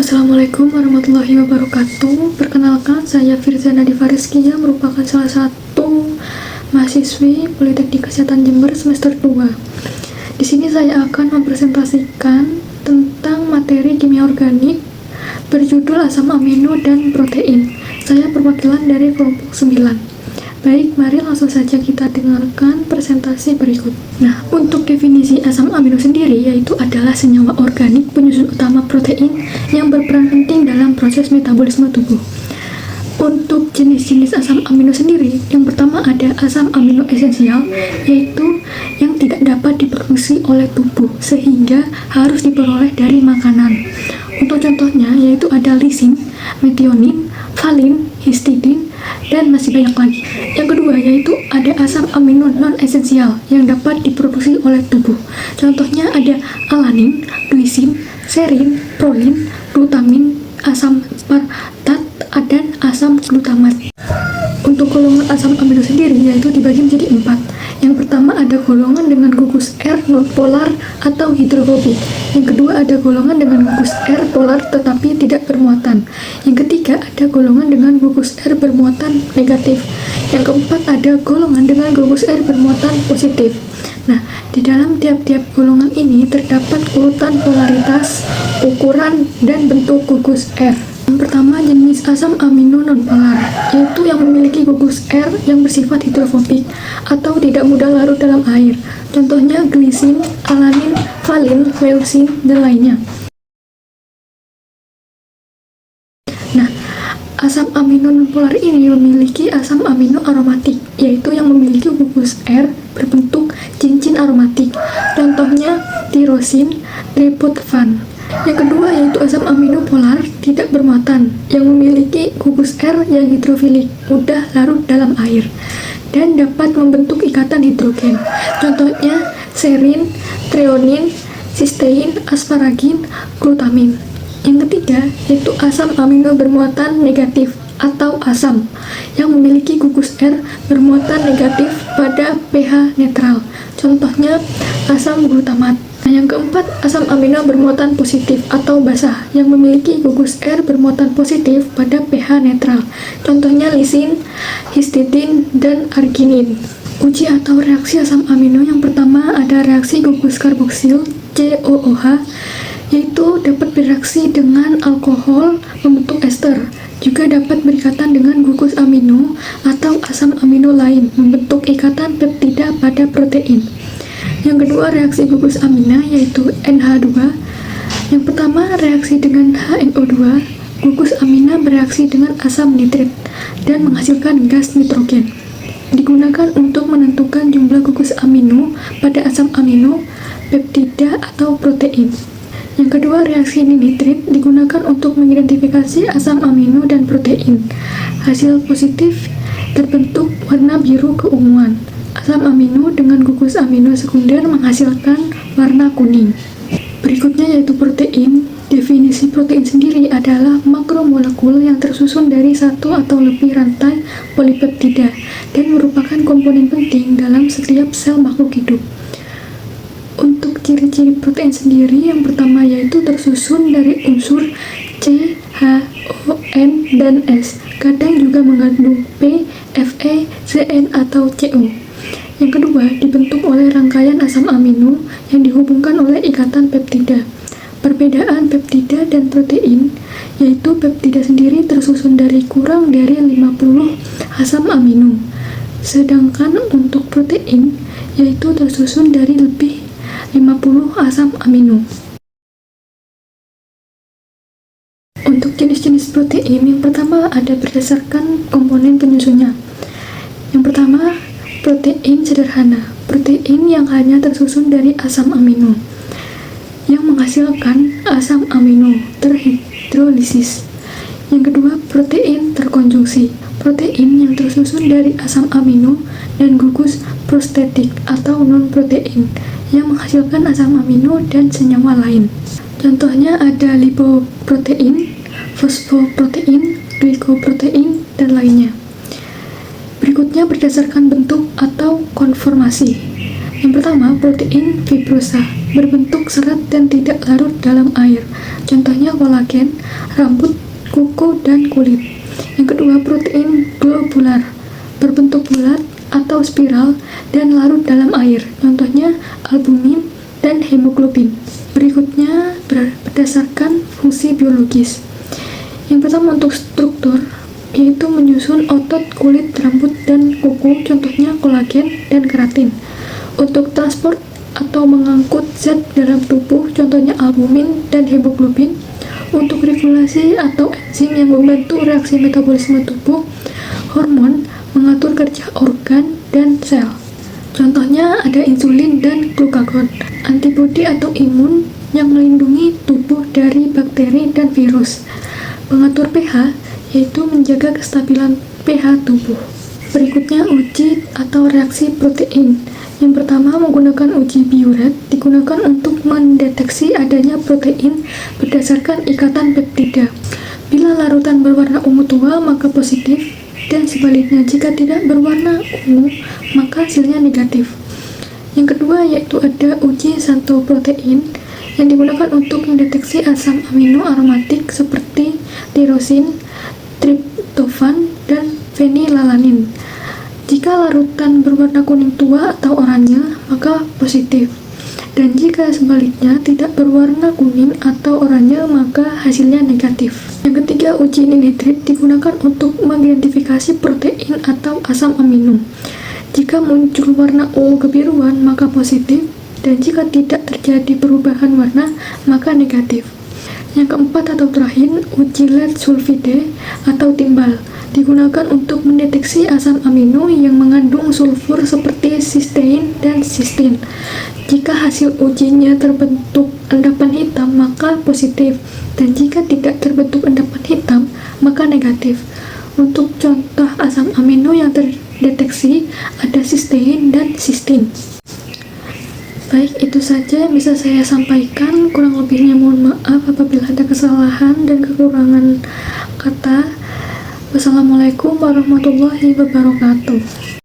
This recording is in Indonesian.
Assalamualaikum warahmatullahi wabarakatuh. Perkenalkan, saya Firzana Divariskia, merupakan salah satu mahasiswi Politeknik Kesehatan Jember semester 2. Di sini saya akan mempresentasikan tentang materi kimia organik berjudul asam amino dan protein. Saya perwakilan dari kelompok 9. Baik, mari langsung saja kita dengarkan presentasi berikut. Nah, untuk definisi asam amino sendiri yaitu adalah senyawa organik penyusun utama protein yang berperan penting dalam proses metabolisme tubuh. Untuk jenis-jenis asam amino sendiri, yang pertama ada asam amino esensial, yaitu yang tidak dapat diproduksi oleh tubuh sehingga harus diperoleh dari makanan. Untuk contohnya yaitu ada lisin, metionin, valin, histidin, dan masih banyak lagi. Yang kedua yaitu ada asam amino non-esensial yang dapat diproduksi oleh tubuh. Contohnya ada alanin, glycin, serin, prolin, glutamin, asam aspartat, dan asam glutamat. Untuk golongan asam amino sendiri yaitu dibagi menjadi 4. Yang pertama ada golongan dengan gugus R non-polar atau hidrofobik. Yang kedua ada golongan dengan gugus R polar tetapi tidak bermuatan. Yang ketiga ada golongan dengan gugus R bermuatan negatif. Yang keempat ada golongan dengan gugus R bermuatan positif. Nah, di dalam tiap-tiap golongan ini terdapat urutan polaritas, ukuran, dan bentuk gugus R. Yang pertama jenis asam amino nonpolar, yaitu yang memiliki gugus R yang bersifat hidrofobik atau tidak mudah larut dalam air. Contohnya glisin, alanin, valin, leusin, dan lainnya. Nah, asam amino nonpolar ini memiliki asam amino aromatik, yaitu yang memiliki gugus R berbentuk cincin aromatik. Contohnya tirosin, triptofan. Yang kedua yaitu asam amino polar tidak bermuatan yang memiliki gugus R yang hidrofilik, mudah larut dalam air dan dapat membentuk ikatan hidrogen. Contohnya serin, treonin, sistein, asparagin, glutamin. Yang ketiga yaitu asam amino bermuatan negatif atau asam yang memiliki gugus R bermuatan negatif pada pH netral. Contohnya asam glutamat. Nah, yang keempat, asam amino bermuatan positif atau basah yang memiliki gugus R bermuatan positif pada pH netral. Contohnya lisin, histidin, dan arginin. Uji atau reaksi asam amino yang pertama ada reaksi gugus karboksil COOH, yaitu dapat bereaksi dengan alkohol membentuk ester. Juga dapat berikatan dengan gugus amino atau asam amino lain membentuk ikatan peptida pada protein. Yang kedua reaksi gugus amina yaitu NH2. Yang pertama reaksi dengan HNO2, gugus amina bereaksi dengan asam nitrit dan menghasilkan gas nitrogen. Digunakan untuk menentukan jumlah gugus amino pada asam amino, peptida atau protein. Yang kedua reaksi nitrit digunakan untuk mengidentifikasi asam amino dan protein. Hasil positif terbentuk warna biru keunguan. Asam amino dengan gugus amino sekunder menghasilkan warna kuning. Berikutnya yaitu protein. Definisi protein sendiri adalah makromolekul yang tersusun dari satu atau lebih rantai polipeptida dan merupakan komponen penting dalam setiap sel makhluk hidup. Untuk ciri-ciri protein sendiri, yang pertama yaitu tersusun dari unsur C, H, O, N, dan S. Kadang juga mengandung P, Fe, Zn, atau Co. Yang kedua, dibentuk oleh rangkaian asam amino yang dihubungkan oleh ikatan peptida. Perbedaan peptida dan protein, yaitu peptida sendiri tersusun dari kurang dari 50 asam amino. Sedangkan untuk protein, yaitu tersusun dari lebih 50 asam amino. Untuk jenis-jenis protein, yang pertama ada berdasarkan komponen penyusunnya. Yang pertama, protein sederhana, protein yang hanya tersusun dari asam amino, yang menghasilkan asam amino terhidrolisis. Yang kedua, protein terkonjungsi, protein yang tersusun dari asam amino dan gugus prostetik atau non-protein, yang menghasilkan asam amino dan senyawa lain. Contohnya ada lipoprotein, fosfoprotein, glikoprotein, dan lainnya. Berikutnya berdasarkan bentuk atau konformasi. Yang pertama, protein fibrosa, berbentuk serat dan tidak larut dalam air. Contohnya kolagen, rambut, kuku, dan kulit. Yang kedua, protein globular, berbentuk bulat atau spiral dan larut dalam air. Contohnya albumin dan hemoglobin. Berikutnya berdasarkan fungsi biologis. Yang pertama untuk struktur, yaitu menyusun otot, kulit, rambut, dan kuku, contohnya kolagen dan keratin. Untuk transport atau mengangkut zat dalam tubuh, contohnya albumin dan hemoglobin. Untuk regulasi atau enzim yang membantu reaksi metabolisme tubuh, hormon mengatur kerja organ dan sel. Contohnya ada insulin dan glukagon. Antibodi atau imun yang melindungi tubuh dari bakteri dan virus. Pengatur pH, yaitu menjaga kestabilan pH tubuh. Berikutnya uji atau reaksi protein. Yang pertama, menggunakan uji Biuret, digunakan untuk mendeteksi adanya protein berdasarkan ikatan peptida. Bila larutan berwarna ungu tua, maka positif, dan sebaliknya jika tidak berwarna ungu, maka hasilnya negatif. Yang kedua yaitu ada uji santoprotein yang digunakan untuk mendeteksi asam amino aromatik seperti tirosin, triptofan, dan fenilalanin. Jika larutan berwarna kuning tua atau oranye, maka positif. Dan jika sebaliknya tidak berwarna kuning atau oranye, maka hasilnya negatif. Yang ketiga, uji nitrit digunakan untuk mengidentifikasi protein atau asam amino. Jika muncul warna ungu kebiruan, maka positif. Dan jika tidak terjadi perubahan warna, maka negatif. Yang keempat atau terakhir, uji lead sulfide atau timbal digunakan untuk mendeteksi asam amino yang mengandung sulfur seperti sistein dan sistin. Jika hasil ujinya terbentuk endapan hitam, maka positif, dan jika tidak terbentuk endapan hitam, maka negatif. Untuk contoh asam amino yang terdeteksi ada sistein dan sistin. Baik, itu saja yang bisa saya sampaikan. Kurang lebihnya mohon maaf apabila ada kesalahan dan kekurangan kata. Wassalamualaikum warahmatullahi wabarakatuh.